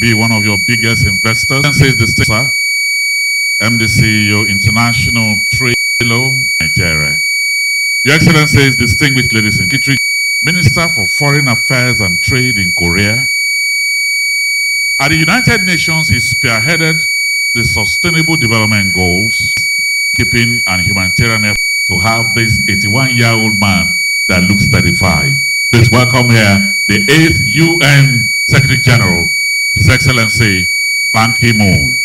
be one of your biggest investors. Says the state, sir, MDCEO International Trade Fellow, Nigeria. Your Excellencies, distinguished ladies and gentlemen, Minister for Foreign Affairs and Trade in Korea. At the United Nations, he spearheaded the Sustainable Development Goals, keeping an humanitarian effort to have this 81-year-old man that looks 35. Please welcome here the 8th UN Secretary General, His Excellency Ban Ki-moon.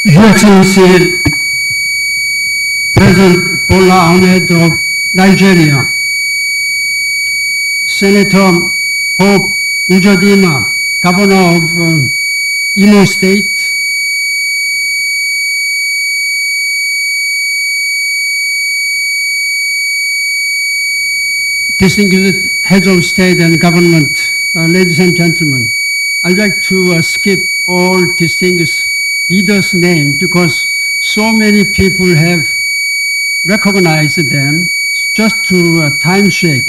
Your Excellency, President Bola Ahmed of Nigeria, Senator Hope Uzodinma, Governor of Imo State, distinguished heads of state and government, ladies and gentlemen, I'd like to skip all distinguished leaders' names because so many people have recognized them. Just to time sake,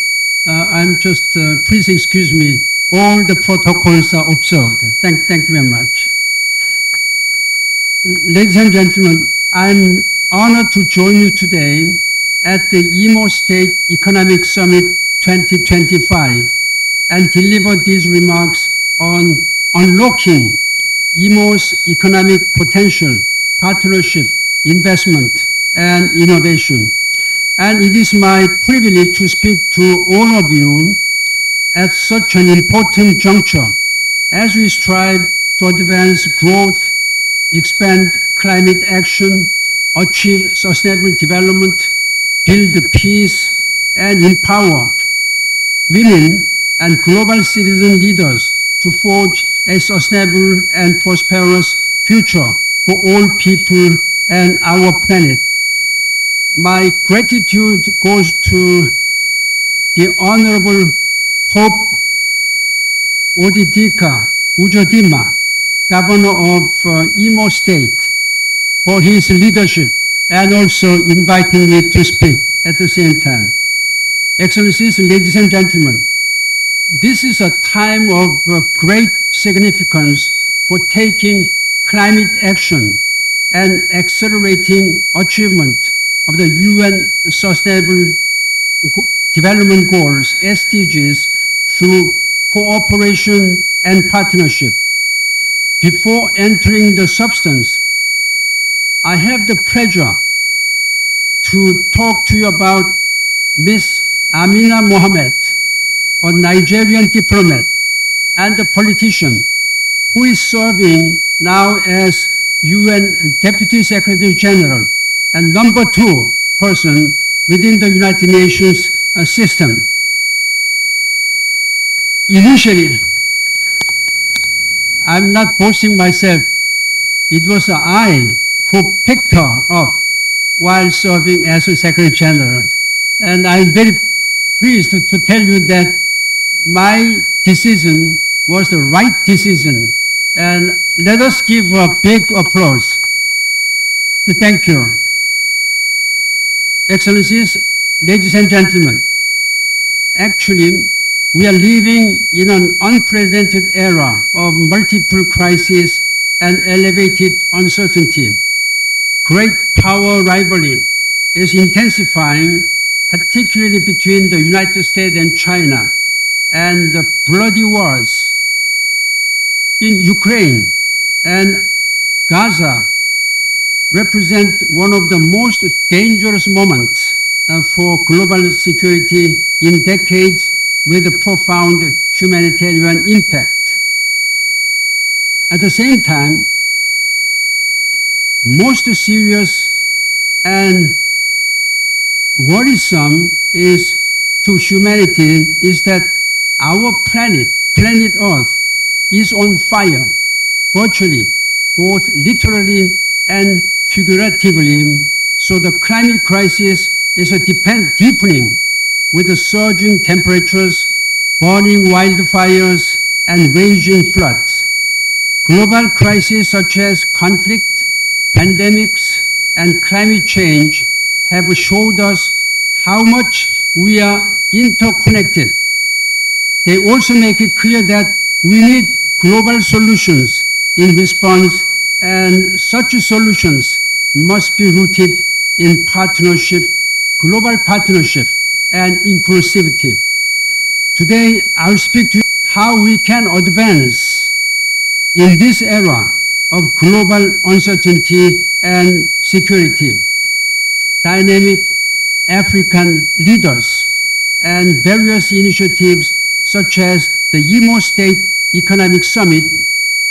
please excuse me, all the protocols are observed. Thank you very much. Ladies and gentlemen, I'm honored to join you today at the Imo State Economic Summit 2025 and deliver these remarks on unlocking Imo's economic potential, partnership, investment, and innovation. And it is my privilege to speak to all of you at such an important juncture as we strive to advance growth, expand climate action, achieve sustainable development, build peace, and empower women and global citizen leaders to forge a sustainable and prosperous future for all people and our planet. My gratitude goes to the Honorable Hope Uzodinma, Governor of Imo State, for his leadership and also inviting me to speak at the same time. Excellencies, ladies and gentlemen, this is a time of great significance for taking climate action and accelerating achievement of the UN Sustainable Development Goals, SDGs, through cooperation and partnership. Before entering the substance, I have the pleasure to talk to you about Ms. Amina Mohammed, a Nigerian diplomat and a politician who is serving now as UN Deputy Secretary General and number 2 person within the United Nations system. Initially, I'm not boasting myself, it was I who picked her up while serving as a Secretary General. And I'm very pleased to tell you that my decision was the right decision. And let us give a big applause. Thank you. Excellencies, ladies and gentlemen, actually, we are living in an unprecedented era of multiple crises and elevated uncertainty. Great power rivalry is intensifying, particularly between the United States and China, and the bloody wars in Ukraine and Gaza represent one of the most dangerous moments for global security in decades, with a profound humanitarian impact. At the same time, most serious and worrisome is to humanity is that our planet Earth, is on fire, virtually, both literally and figuratively, So the climate crisis is deepening with the surging temperatures, burning wildfires, and raging floods. Global crises such as conflict, pandemics, and climate change have showed us how much we are interconnected. They also make it clear that we need global solutions in response, and such solutions must be rooted in partnership, global partnership, and inclusivity. Today, I'll speak to you how we can advance in this era of global uncertainty and security. Dynamic African leaders and various initiatives such as the Imo State Economic Summit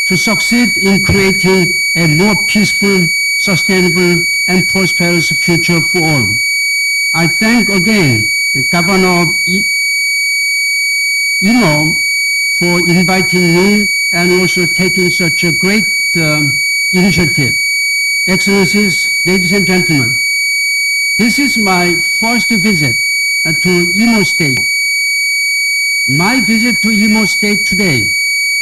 to succeed in creating a more peaceful, sustainable, and prosperous future for all. I thank again the Governor of Imo for inviting me and also taking such a great initiative. Excellencies, ladies and gentlemen, this is my first visit to Imo State. My visit to Imo State today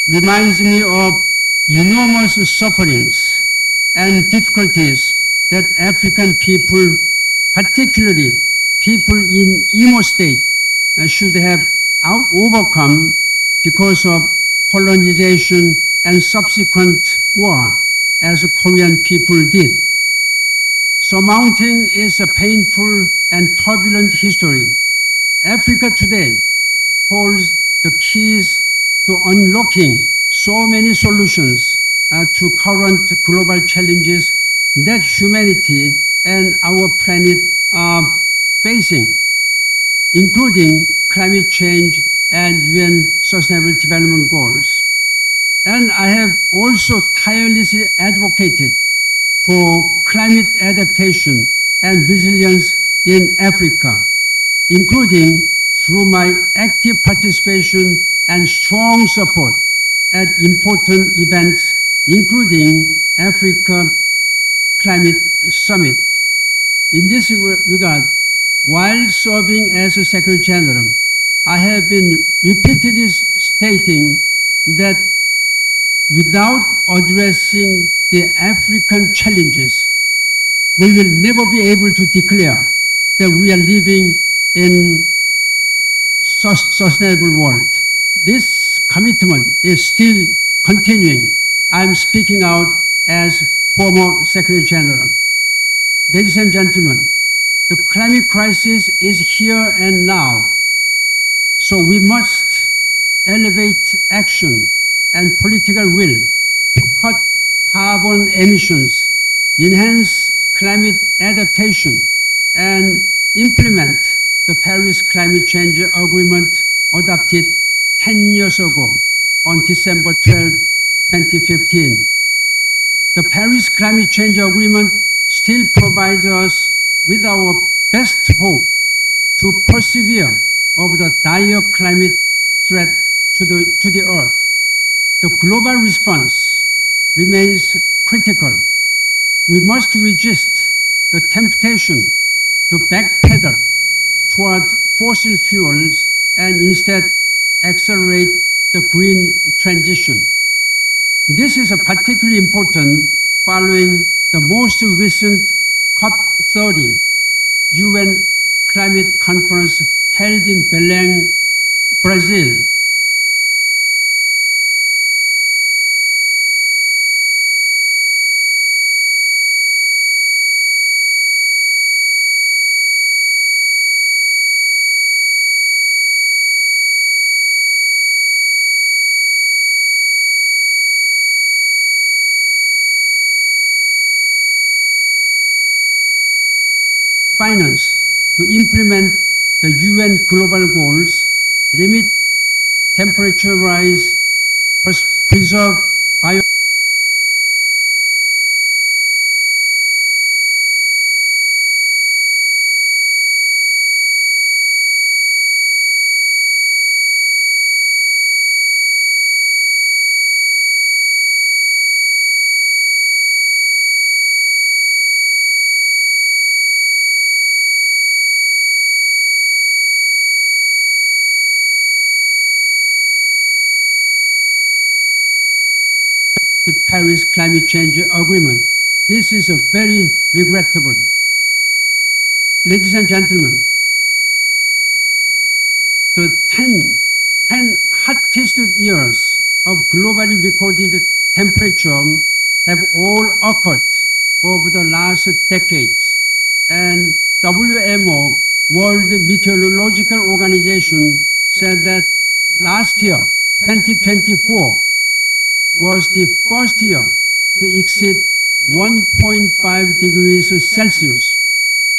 reminds me of enormous sufferings and difficulties that African people, particularly people in Imo State, should have overcome because of colonization and subsequent war, as the Korean people did. Surmounting is a painful and turbulent history. Africa today holds the keys to unlocking so many solutions to current global challenges that humanity and our planet are facing, including climate change and UN Sustainable Development Goals. And I have also tirelessly advocated for climate adaptation and resilience in Africa, including through my active participation and strong support at important events, including Africa Climate Summit. In this regard, while serving as a Secretary General, I have been repeatedly stating that without addressing the African challenges, we will never be able to declare that we are living in sustainable world. This commitment is still continuing. I'm speaking out as former Secretary General. Ladies and gentlemen, the climate crisis is here and now. So we must elevate action and political will to cut carbon emissions, enhance climate adaptation, and implement the Paris Climate Change Agreement adopted 10 years ago on December 12, 2015. The Paris Climate Change Agreement still provides us with our best hope to persevere over the dire climate threat to the Earth. The global response remains critical. We must resist the temptation to backpedal toward fossil fuels and instead accelerate the green transition. This is particularly important following the most recent COP30 UN climate conference held in Belém, Brazil. Finance to implement the UN global goals, limit temperature rise, preserve bio the Paris Climate Change Agreement. This is very regrettable. Ladies and gentlemen, the 10 hottest years of globally recorded temperature have all occurred over the last decades, and WMO, World Meteorological Organization, said that last year, 2024, was the first year to exceed 1.5 degrees Celsius,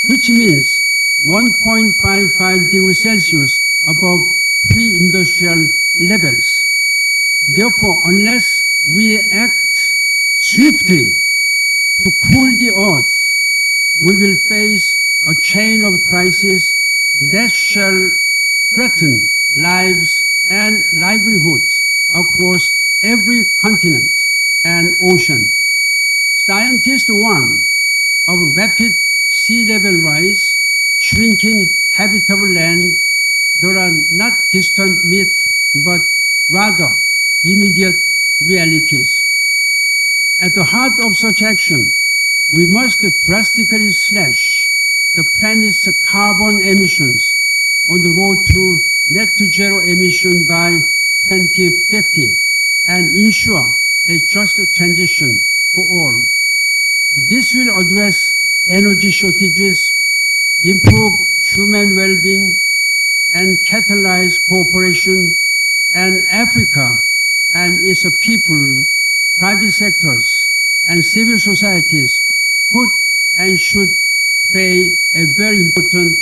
which means 1.55 degrees Celsius above pre-industrial levels. Therefore, unless we act swiftly to cool the earth, we will face a chain of crises that shall threaten lives and livelihoods across every continent and ocean. Scientists warn of rapid sea level rise, shrinking habitable land. There are not distant myths, but rather immediate realities. At the heart of such action, we must drastically slash the planet's carbon emissions on the road to net zero emission by 2050 and ensure a just transition for all. This will address energy shortages, improve human well-being, and catalyze cooperation, and Africa and its people, private sectors, and civil societies could and should play a very important